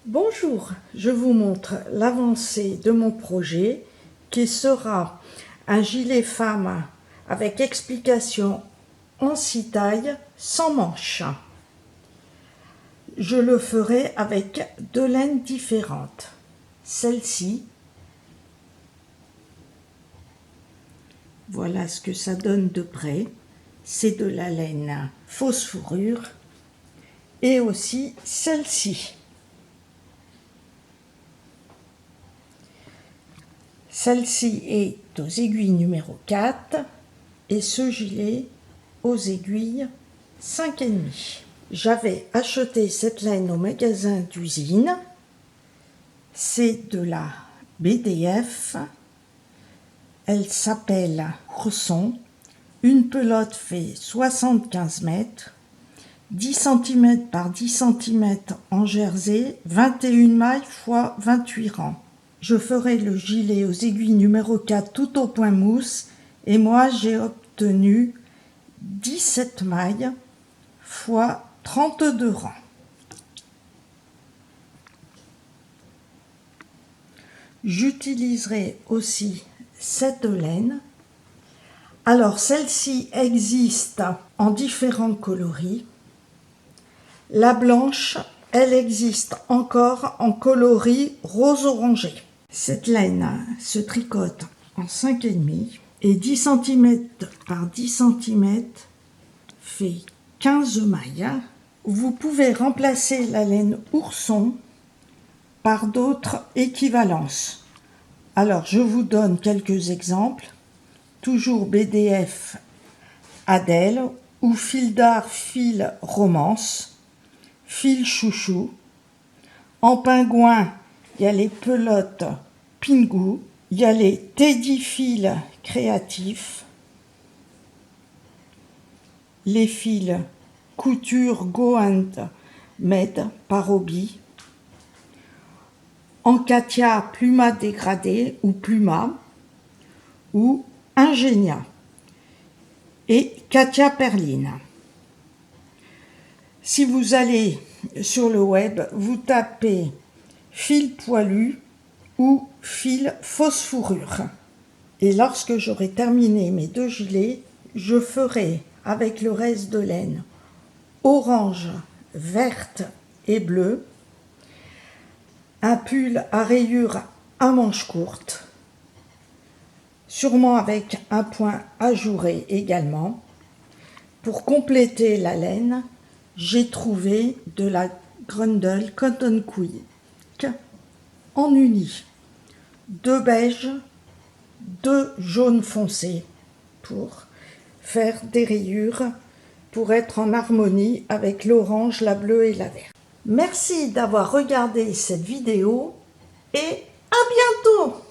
Bonjour, je vous montre l'avancée de mon projet qui sera un gilet femme avec explication en 6 tailles sans manches. Je le ferai avec 2 laines différentes. Celle-ci, voilà ce que ça donne de près. C'est de la laine fausse fourrure et aussi celle-ci. Celle-ci est aux aiguilles numéro 4 et ce gilet aux aiguilles 5,5. J'avais acheté cette laine au magasin d'usine. C'est de la BDF. Elle s'appelle Ourson. Une pelote fait 75 mètres, 10 cm par 10 cm en jersey, 21 mailles x 28 rangs. Je ferai le gilet aux aiguilles numéro 4 tout au point mousse et moi j'ai obtenu 17 mailles x 32 rangs. J'utiliserai aussi cette laine. Alors celle-ci existe en différents coloris. La blanche, elle existe encore en coloris rose orangé. Cette laine se tricote en 5,5 et 10 cm par 10 cm fait 15 mailles. Vous pouvez remplacer la laine Ourson par d'autres équivalences. Alors je vous donne quelques exemples. Toujours BDF Adèle ou fil d'art fil romance, fil chouchou. En pingouin, il y a les pelotes Pingu, il y a les Teddy fils créatifs, les fils couture Go and Med par hobby. En Katia Pluma dégradé ou Pluma ou Ingénia et Katia Perline. Si vous allez sur le web, vous tapez fil poilu ou fil fausse fourrure. Et lorsque j'aurai terminé mes 2 gilets, je ferai avec le reste de laine orange, verte et bleue, un pull à rayures à manches courtes, sûrement avec un point ajouré également. Pour compléter la laine, j'ai trouvé de la Grundle Cotton Quick en uni, 2 beiges, 2 jaunes foncés pour faire des rayures pour être en harmonie avec l'orange, la bleue et la verte. Merci d'avoir regardé cette vidéo et à bientôt!